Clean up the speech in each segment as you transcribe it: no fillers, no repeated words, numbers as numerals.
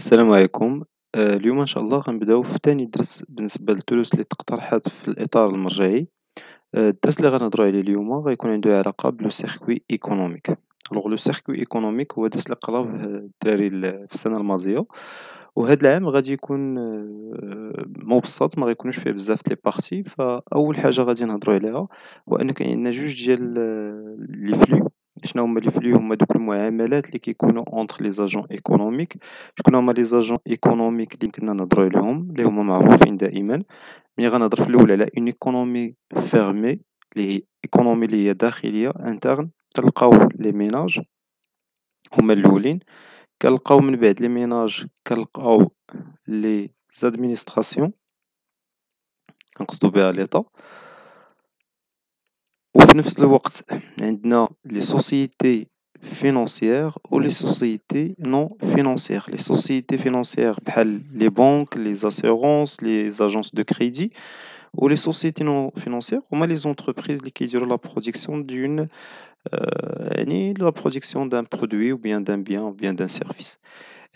السلام عليكم. اليوم إن شاء الله غنبداو في تاني درس بالنسبة للدروس اللي تقترحات في الإطار المرجعي. الدرس اللي غنهضرو عليه اليوم غيكون عنده علاقة بلو سيركوي ايكونوميك. لو سيركوي ايكونوميك هو درس اللي قراوه الدراري في السنة الماضية، وهاد العام غادي يكون مبسّط، ما غيكونوش فيه بزاف د لي بارتي. فأول حاجة غادي نهضرو عليها هو أن كاين عندنا جوج ديال لي flux. شناهوما لي flux؟ هما دوك المعاملات اللي كيكونوا entre les agents économiques. شكون هما les agents économiques اللي يمكننا نهضرو عليهم، اللي هما معروفين دائمًا؟ ملي غنهضر في الأول على une économie fermée اللي هي économie اللي هي داخلية interne، كنلقاو les ménages هما الأولين. كنلقاو من بعد les ménages كنلقاو les administrations كنقصدو بها l'État. وفي نفس الوقت عندنا les sociétés financières و les sociétés non financières. Les sociétés financières بحال les banques, les assurances, les agences de crédit. و les sociétés non financières هما les entreprises اللي كيديرو la production d'une يعني la production d'un produit ou bien d'un bien ou bien d'un service.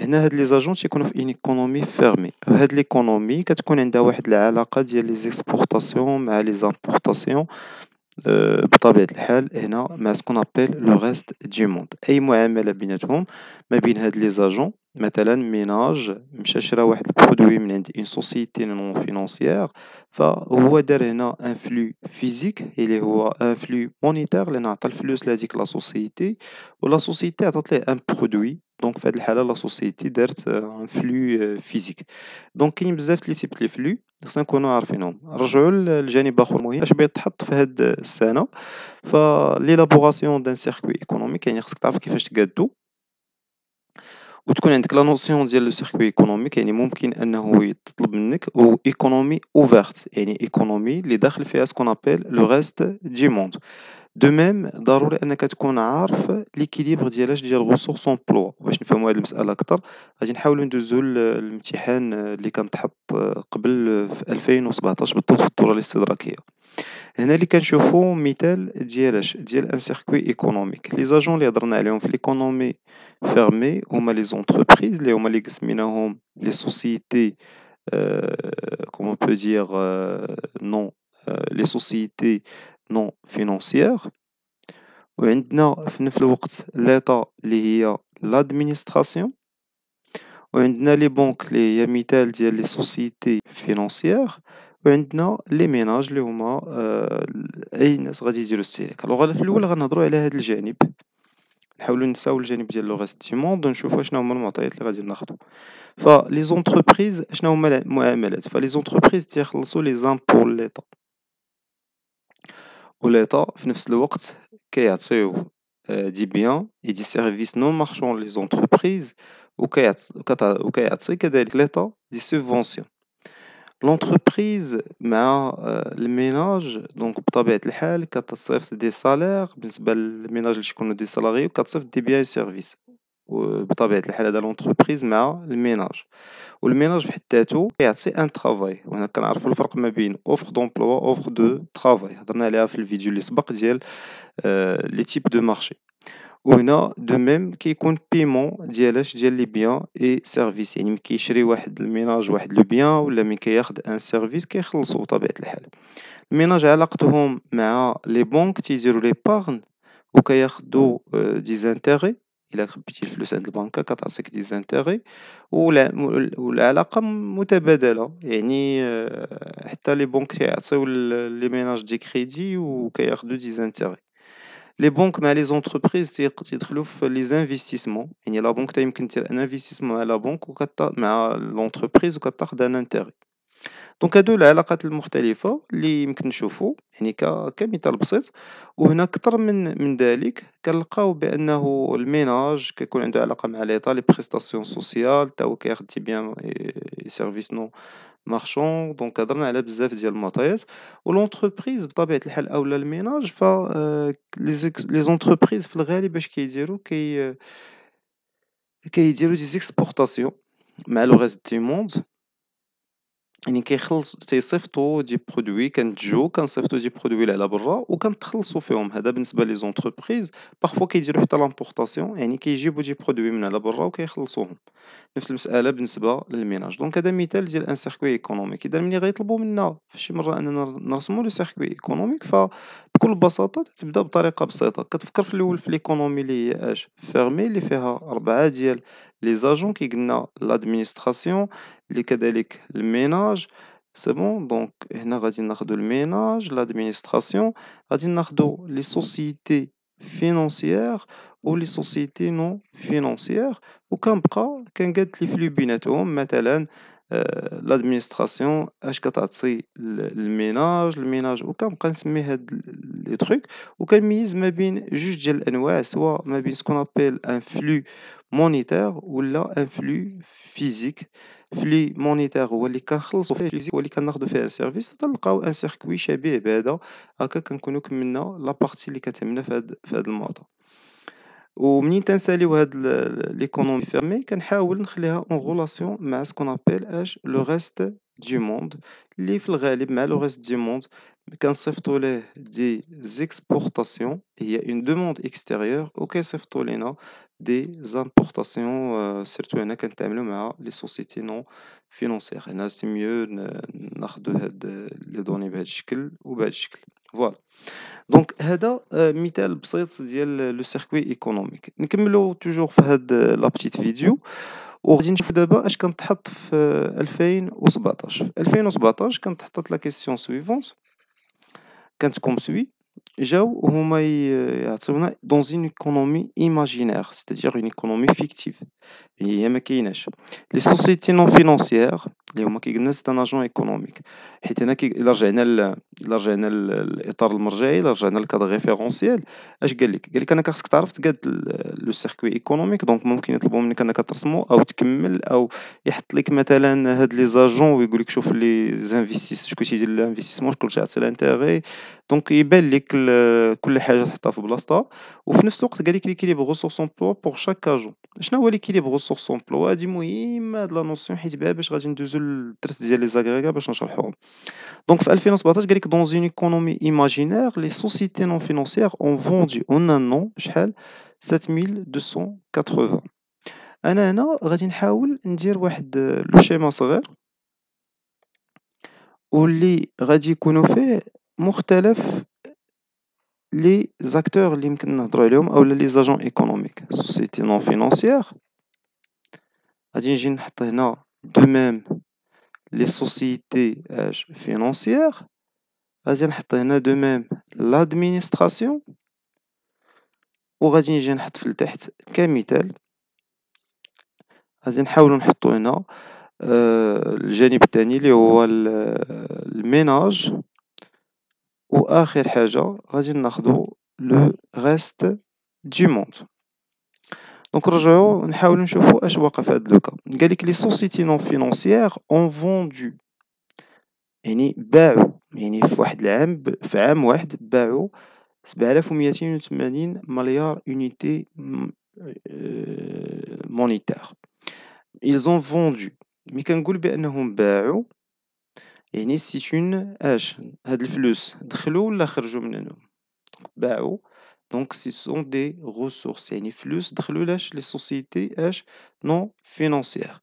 هنا هاد لي زاجون تيكونوا في une économie fermée. هاد l'économie كتكون عندها واحد العلاقة ديال les exportations مع les importations. بطبيعة الحال هنا مع ce qu'on appelle le reste du monde. أي معاملة بيناتهم ما بين هاد لي زاجون، مثلًا ménage مشى شرا واحد البرودوي من عند une société non financière، فهو دار هنا un flux physique اللي هو un flux monétaire لأن عطى الفلوس لهاديك la société، و la société عطات ليه un produit. دونك في هاد الحالة la société دارت un flux physique. دونك كاينين بزاف د لي type لي flux خصنا نكونوا عارفينهم. نرجعوا لجانب آخر مهم اش بيتحط في هاد السنة. فليلابوغاسيون دان سيركوي ايكونوميك يعني خصك تعرف كيفاش تقادو، وتكون عندك لا نوسيون ديال لو سيركوي ايكونوميك. يعني ممكن أنه يتطلب منك أو ايكونومي اوفرت، يعني ايكونومي اللي داخل فيها سكون ابل لو ريست دي موند. دو ميم ضروري أنك تكون عارف ليكيليبر ديال غوسورس امبلوا. باش نفهموا هاد المسألة أكتر غادي نحاولوا ندوزو الامتحان اللي كان تحط قبل في 2017 بالضبط في الدورة الاستدراكية. هنا اللي كنشوفوا مثال ديال ان سيركوي ايكونوميك. لي زاجون اللي هضرنا عليهم في ليكونومي فيرمي هما لي زونتربريز اللي هما اللي سميناهم لي سوسيتي كومون بو دير نون لي سوسيتي نون فينانسيير. وعندنا في نفس الوقت ليطا اللي هي لادمينستراسيون. وعندنا لي بنك اللي هي مثال ديال لي سوسيتي فينانسيير. وعندنا لي ميناج اللي هما أي ناس غادي يديرو السيرك. ألوغ في الأول غنهضرو على هاد الجانب، نحاولو نساو الجانب ديال لو ريست دو موند ونشوفو شنو هما المعطيات اللي غادي ناخدو. فلي زونتربريز شنو هما المعاملات؟ فلي زونتربريز تيخلصو لي زامبو للإيطا، والإيطا في نفس الوقت كيعطيو دي بيان اي دي سيرفيس نون مارشون لي زونتربريز، وكيعطي كذلك l'État دي سوبفونسيون. لونتربريز مع الميناج دونك بطبيعة الحال كتصيفط دي سالير بالنسبة للميناج اللي تيكونوا دي سالاريي، وكتصيفط دي بيان سيرفيس. وبطبيعة الحال هذا لونتربريز مع الميناج. والميناج بحد ذاته كيعطي ان ترافاي، وهنا كنعرفوا الفرق ما بين اوفر دومبلوا اوفر دو ترافاي، هضرنا عليها في الفيديو اللي سبق ديال لي تيب دو مارشي. وهنا دو ميم كيكون بيمون ديال لي بيان اي سيرفيس، يعني ملي كيشري واحد الميناج واحد لو بيان ولا ملي كياخد ان سيرفيس كيخلصو بطبيعة الحال. الميناج علاقتهم مع لي بنك تيديرو ليبارن وكياخدو دي زانتيغي. إلا خبيتي الفلوس عند البنكة كتعطيك دي زانتيغي، والعلاقة متبادلة. يعني حتى لي بنك كيعطيو لي ميناج دي كريدي وكياخدو دي زانتيغي. لي بنك مع لي زونتربريز تيدخلوا في لي زانفيستيسمون، يعني لا بنك يمكن دير ان انفيستيسمون مع لا بنك مع لونتربريز وكتاخد ان انتيغي. دونك هادو العلاقات المختلفة اللي يمكن نشوفو يعني كمثال بسيط. وهنا أكتر من ذلك كنلقاو بأنه الميناج كيكون عنده علاقة مع ليطا لي بريستاسيون سوسيال تا هو كياخد دي بيان اي سيرفيس نو مارشون. دونك هضرنا على بزاف ديال المعطيات. ولونتربريز بطبيعة الحال أولا الميناج ف لي زونتربريز في الغالب اش كيديرو كيديرو دي زيكسبورتاسيون مع لو ريست دو موند. يعني تيصيفطوا دي برودوي كنتجو كنصيفطوا دي برودوي لعلى برا وكنتخلصوا فيهم. هذا بالنسبه لي زونتربريز. بارفوا كيديروا حتى لامبورطاسيون، يعني كيجيبوا دي برودوي من على برا وكيخلصوهم. نفس المسألة بالنسبة للميناج. دونك هذا مثال ديال ان سيركوي ايكونوميك. إذا ملي غيطلبوا منا فشي مرة أننا نرسموا لو سيركوي ايكونوميك، فبكل بساطة تتبدا بطريقة بسيطة. كتفكر في الأول في ليكونومي اللي هي اش فيرمي، اللي فيها 4 ديال لي زاجون كي قلنا لادمينستراسيون، اللي كذلك الميناج. سي بون. دونك هنا غادي ناخدو الميناج، لادمينستراسيون، غادي ناخدو لي سوسيتي فينونسيير و لي سوسيتي نون فينونسيير. وكنبقى كنقاد لي فلو بيناتهم. مثلا لادمينستراسيون اش كتعطي الميناج، وكنبقى نسمي هاد لي تروك. وكنميز ما بين جوج ديال الانواع، سواء ما بين سكون ابيل ان فلو مونيتير ولا ان فلو فيزيك. فلي مونيتير هو اللي كنخلصوا فيه، فيزيك هو اللي كناخذوا فيه ان سيرفيس. تلقاو ان سيركوي شبيه بهذا. هكا كنكونوا كملنا لا بارتي اللي كتهمنا في هذا الموضوع. ومنين تنساليو هاد ليكونومي فيرمي كنحاول نخليها اون غولاسيون مع سكون ابيل اش لو ريست دو موند، اللي في الغالب مع لو ريست دو موند كنصيفطوا ليه دي زيكسبورطاسيون هي اون دوموند اكستيريور، وكيصيفطوا لينا دي زامبورطاسيون. سيرتو هنا كنتعاملوا مع لي سوسيتي نون فينونسيير. هنا سي ميو ناخدو هاد لي دوني بهاد الشكل وبهاد الشكل. فوالا. دونك هذا مثال بسيط ديال لو سيركوي ايكونوميك. نكملوا توجور في هاد لا بتيت فيديو، وغادي نشوفوا دابا اش كانت تحط في 2017. في 2017 كانت تحطت لا كيسيون سويفونت، كانت كوم سوي. جاو هما يعطيونا دون اون ايكونومي ايماجينير، c'est-à-dire une économie fictive، يعني هي ما كايناش. لي سوسيتي نون فينونسيير اللي هما كيقلنا سي ان اجون ايكونوميك. حيت هنا الا رجعنا للاطار المرجعي، الا رجعنا للكادر ريفيرونسيال، اش قال لك انك خاصك تعرف تقاد لو سيركوي ايكونوميك. دونك ممكن يطلبوا منك انك ترسمو او تكمل، او يحط لك مثلا هاد لي زاجون ويقول لك شوف لي زانفيستيس شكون تيدير الانفستيسمون، شكون تيعطي الانتيغي. دونك يبان لك كل حاجه تحطها في بلاصتها. وفي نفس الوقت قال لك ليكيليبر ريسورس امبلوا بور شاك اجون. شنو هو ليكيليبر ريسورس امبلوا؟ هادي مهمه هاد لا نوسيون، حيت بها باش غادي ندوزو للدرس ديال لي زاغريغا باش نشرحوهم. دونك في 2017 قال لك دون اون ايكونومي ايماجينير لي سوسيتي نون فينونسيير اون فوندو اون ان نون شحال 7280. انا هنا غادي نحاول ندير واحد لو شيما صغير، واللي غادي يكونوا فيه مختلف لي زاكتور اللي يمكن نهضروا عليهم، اولا لي زاجون ايكونوميك. سوسيتي نون فينونسيير غادي نجي نحط هنا دو ميم لي سوسيتي فينونسيير. غادي نحط هنا دو ميم لادمينستراسيون. وغادي نجي نحط في التحت كمثال، غادي نحاولوا نحطوا هنا الجانب الثاني اللي هو الميناج. واخر حاجه غادي ناخذوا لو ريست دو موند. دونك نرجعوا نحاولوا نشوفوا اش واقع في هذا لوكا. قال لك لي سوسيتي نون فينونسيير اون فوندو، يعني باعوا، يعني في واحد العام في عام واحد باعوا 7280 مليار unité monétaire. Ils ont vendu. ملي كنقول بأنهم باعوا، يعني c'est une هاد الفلوس دخلوا ولا خرجوا منهم؟ باعوا. Donc ce sont des ressources، يعني فلوس دخلوا les sociétés non financières.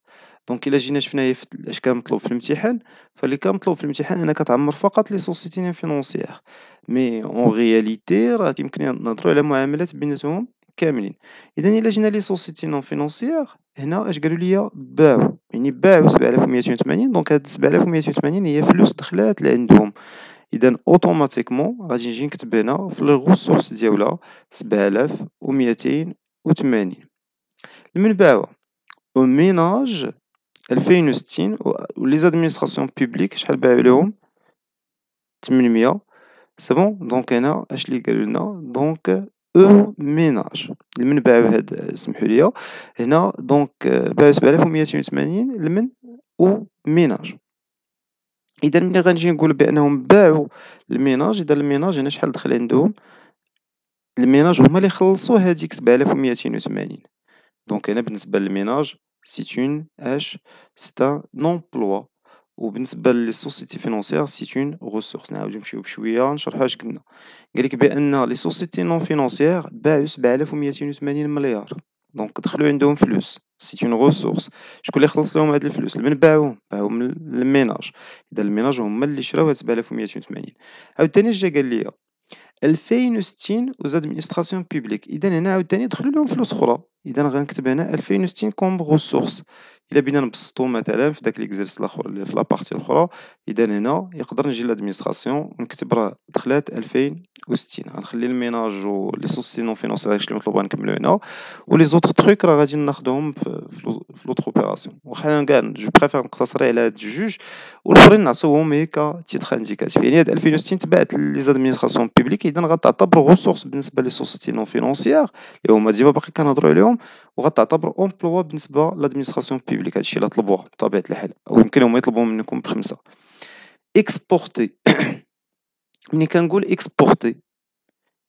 دونك إلا جينا شفنا هي اش كان مطلوب في الامتحان، فاللي كان مطلوب في الامتحان انك تعمر فقط لي سوسيتي نون فينونسيير. مي اون رياليتي راه يمكن نهضروا على معاملات بيناتهم كاملين. اذا الا جينا لي سوسيتي نون فينونسيير، هنا اش قالوا لي؟ باعوا، يعني باعوا 7280. دونك هاد 7280 هي فلوس دخلات لعندهم. اذا اوتوماتيكمون غادي نجي نكتب هنا في لي ريسورس ديالها 7280. من باعوا وميناج 2060 ولي زادمينستراسيون بوبليك شحال باعوا لهم؟ 800. سي بون. دونك هنا اش اللي قالوا لنا؟ دونك او ميناج لمن باعوا هاد، سمحوا لي هنا. دونك باعوا 7280 لمن؟ او ميناج. اذا ملي غنجي نقول بانهم باعوا الميناج، اذا الميناج هنا شحال دخل عندهم؟ الميناج هما اللي خلصوا هذيك 7280. دونك هنا بالنسبه للميناج سي اون سي ان امبلوا وبالنسبة للسوسيتي فينانسيير سي اون ressource. نعاودو نمشيو بشوية نشرحو اش قلنا. قالك بأن لي سوسيتي نون فينانسيير باعو 7280 مليار، دونك دخلو عندهم فلوس، سي اون ressource. شكون اللي خلص لهم هاد الفلوس؟ لمن باعوهم؟ باعوهم للميناج، إذا الميناج هما اللي شراو هاد 7280. عاوتاني جا قال ليا 2060 aux administrations publiques. إذا هنا عاوتاني دخلوا لهم فلوس أخرى، إذا غنكتب هنا 2060 comme ressource. إلا بغينا نبسطو مثلا في داك ليكزرسيس الآخر في لابارتي الأخرى، إذا هنا يقدر نجي لادمينستراسيون ونكتب راه دخلات 2060. غنخلي الميناج و لي سوسيتي نون فينونسيير اللي مطلوبة نكملو هنا، و لي زوطخ تروك راه غادي ناخدهم في لوطخ اوبيراسيون. واخا أنا كاع جو بريفير نقتصر على هاد جوج، والآخرين نعطيوهم هي كتيتر انديكاتيف. يعني هاد 2060 تباعت لي زادمينستراسيون بوبليك، إذا غتعتبر غوسورس بالنسبة لي سوسيتي نون فينونسيير اللي هما ديما باقي كنهضرو عليهم، وغتعتبر امبلوا بالنسبة لادمينستراسيون بوبليك. هادشي إلا طلبوها بطبيعة الحال، أو يمكن هما يطلبوها منكم ب5. إكسبورتي. ملي كنقول إكسبورتي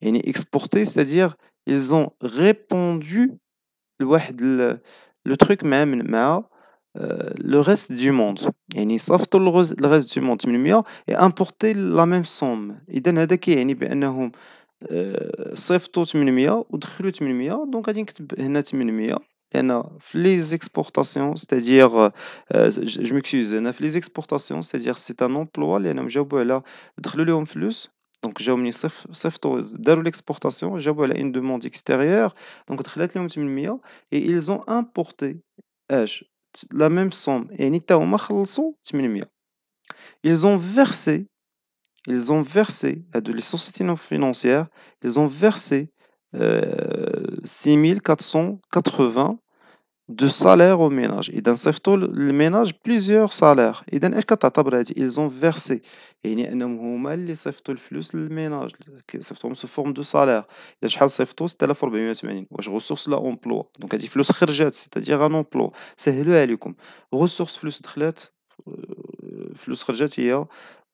يعني إكسبورتي ستادير ils ont répandu لواحد لو تروك مع le reste du monde. يعني صيفطوا le reste du monde 800 et importer la même somme. إذا هذا كيعني بأنهم صيفطوا 800 ودخلوا 800، دونك غادي نكتب هنا 800 لأن في لي زيكسبورتاسيون ستادير جو ميكسكوز هنا في لي زيكسبورتاسيون ستادير سي ان امبلوا لأنهم جاوبوا على دخلوا ليهم فلوس. دونك جاو مني صيفطوا داروا ليكسبورتاسيون جاوبوا على اون دوموند اكستيريور، دونك دخلت لهم 800 et ils ont importé اش la même somme. يعني حتى هما خلصوا 800. ils ont versé هادو les sociétés non financières, ils ont versé 6480 de salaire aux ménages. إذا صيفطوا للميناج plusieurs salaires. إذا اش كتعتبر هادي؟ ils ont versé يعني أنهم هما اللي صيفطوا الفلوس للميناج، صيفطوهم sous forme de salaire. إذا شحال صيفطوا؟ 6480. واش ressource لا emploi؟ دونك هادي فلوس خرجات c'est-à-dire un emploi. سهلوها عليكم، ressource فلوس دخلات فلوس خرجات هي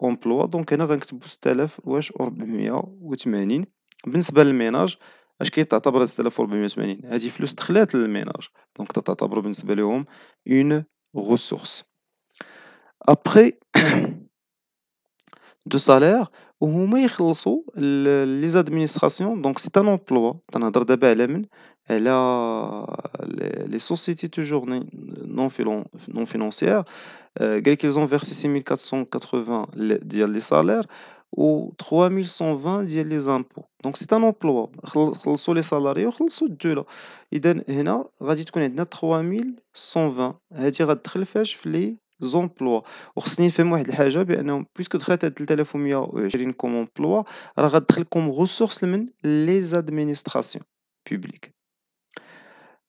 emploi. دونك هنا غنكتبو 6480. بالنسبة للميناج اش كيتعتبر هاد 6480؟ هادي فلوس دخلات للميناج، دونك تعتبر بالنسبة ليهم une ressource. Après de salaire وهما يخلصوا لي زادمينستراسيون. دونك سي ان امبلوا. تنهضر دابا على من؟ على لي سوسيتي توجور نون فينونسيير. قالك ils ont versé 6480 ديال لي salaires و 3120 ديال لي زامبو. دونك سي ان امبلوا، خلصوا لي سالاري وخلصوا الدولة. إذا هنا غادي تكون عندنا 3120. هادي غتدخل فاش؟ في لي زومبلوا. وخصني نفهم واحد الحاجة، بأنهم بويسكو دخلت هاد 3120 كوم امبلوا راه غتدخل كوم غوسورس لمن؟ لي زادمينستراسيون بوبليك.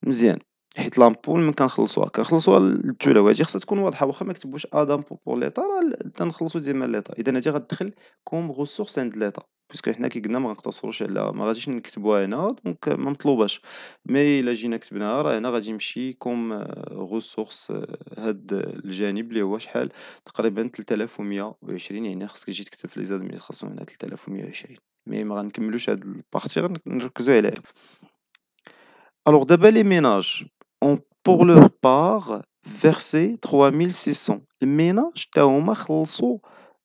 مزيان، حيت لامبو ملي كنخلصوها للدولة، وهادي خصها تكون واضحة. واخا ما كتبوش ادامبو بور ليطا راه تنخلصو ديما ليطا. إذا هادي غتدخل كوم غوسورس عند ليطا، بويسكو حنا كي قلنا ما غنقتصروش على، ما غاديش نكتبوها هنا دونك ما مطلوباش. مي إلا جينا كتبناها راه هنا غادي يمشي كوم غوسورس. هاد الجانب اللي هو شحال؟ تقريبا 3120. يعني خصك تجي تكتب في لي زادمينستراسيون هنا 3120. مي ما غنكملوش هاد البارتي، غنركزو عليها. Alors d'abord les ménages ont pour leur part versé 3600. الميناج تا هما خلصوا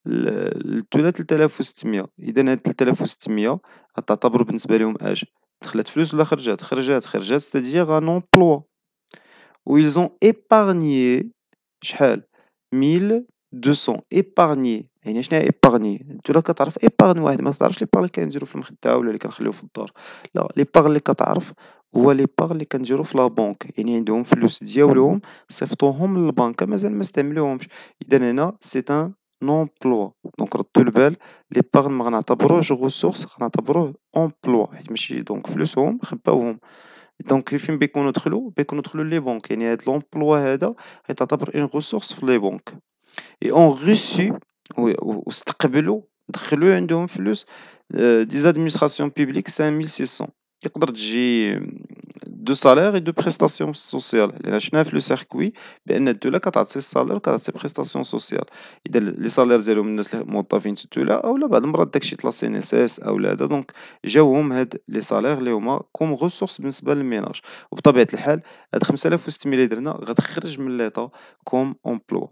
الدولة 3600. إذا هاد 3600 غتعتبر بالنسبة لهم اش؟ دخلت فلوس ولا خرجات؟ خرجات c'est-à-dire un emploi. و ils ont épargné شحال؟ 1200. épargné يعني شناهي épargné؟ الدولة كتعرف épargne واحد، ما كتعرفش l'épargne اللي كنديرو في المخدة ولا اللي كنخليو في الدار. لا، l'épargne اللي كتعرف هو l'épargne اللي كنديرو في لابونك. يعني عندهم فلوس دياولهم صيفطوهم للبنكة مازال ما استعملوهمش. إذا هنا c'est un emploi. دونك ردوا البال، l'épargne ما غنعتبروهش ressource، غنعتبروه emploi حيت ماشي دونك فلوسهم خباوهم. دونك فين بيكونوا دخلوا لي بنك. يعني هاد لومبلوا هذا غيتعتبر اون ressource في لي بنك. et ont reçu واستقبلوا دخلوا عندهم فلوس دي زادمينستراسيون بوبليك 5600. يقدر تجي دو سالير اي دو بريستاسيون سوسيال، لان شفنا في لو سيركوي بان الدوله كتعطي السالير وكتعطي بريستاسيون سوسيال. اذا لي سالير ديالهم الناس اللي موظفين في الدوله، اولا بعض المرات داكشي طلا سي ان اس اس اولا هذا، دونك جاوهم هاد لي سالير اللي هما كوم غوسورس بالنسبه للميناج. وبطبيعه الحال هاد 5600 اللي درنا غتخرج من ليطا كوم امبلوا.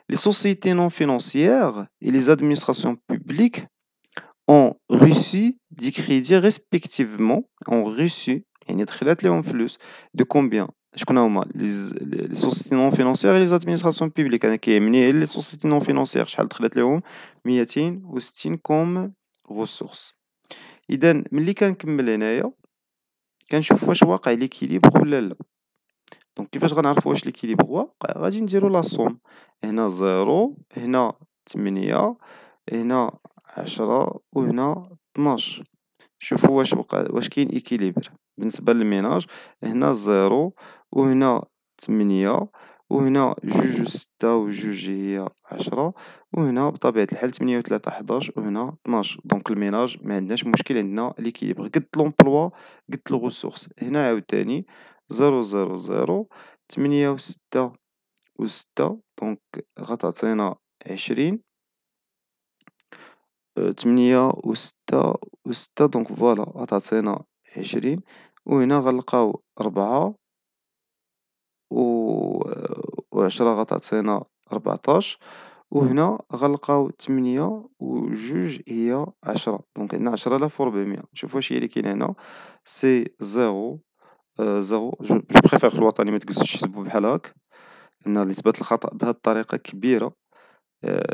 Les sociétés non financières et les administrations publiques ont reçu des crédits respectivement ont reçu يعني دخلت لهم فلوس de combien شكون هما les sociétés non financières et les administrations publiques أنا كيهمني غير les sociétés non financières شحال دخلت لهم 260 comme ressources إذا ملي كنكمل هنايا كنشوف واش واقع l'équilibre ولا لا دونك كيفاش غنعرفوا واش l'équilibre واقع غادي نديرو لا somme هنا 0 هنا 8 هنا 10 وهنا 12 شوفوا واش كاين إكيليبر بالنسبة للميناج هنا 0 وهنا 8 وهنا 2 و6 و2 هي 10 وهنا بطبيعة الحال 8 و3 11 وهنا 12 دونك الميناج ما عندناش مشكل عندنا ليكيليبر قد لومبلوا قد الغوسورس هنا عاوتاني 0 0 0 8 و6 و6 دونك غتعطينا 20 8 و6 و6 دونك فوالا غتعطينا 20 وهنا غنلقاو 4 و10 غتعطينا 14 وهنا غنلقاو 8 و2 هي 10 دونك عندنا 10400 نشوف واش هي اللي كاينة هنا سي 0 0 جو بريفير في الوطني متجلسوش تحسبو بحال هاك لأن نسبة الخطأ بهاد الطريقة كبيرة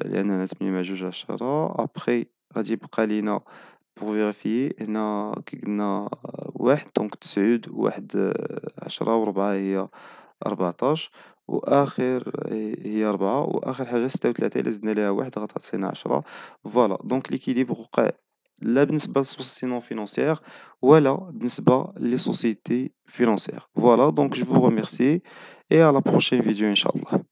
لأننا 8 مع 2 10 أبخي غادي يبقى لينا بوغ فيريفيي هنا كي قلنا واحد دونك 9 وواحد 10 وربعة هي 14 وآخر هي 4 وآخر حاجة 36 إلا زدنا ليها واحد غتعطينا 10 فوالا دونك ليكيليبر وقع لا بالنسبة للسوسيتي نون فينونسيير ولا بالنسبة لي سوسيتي فينونسيير فوالا دونك جو فو ريميرسي et à la prochaine vidéo إن شاء الله.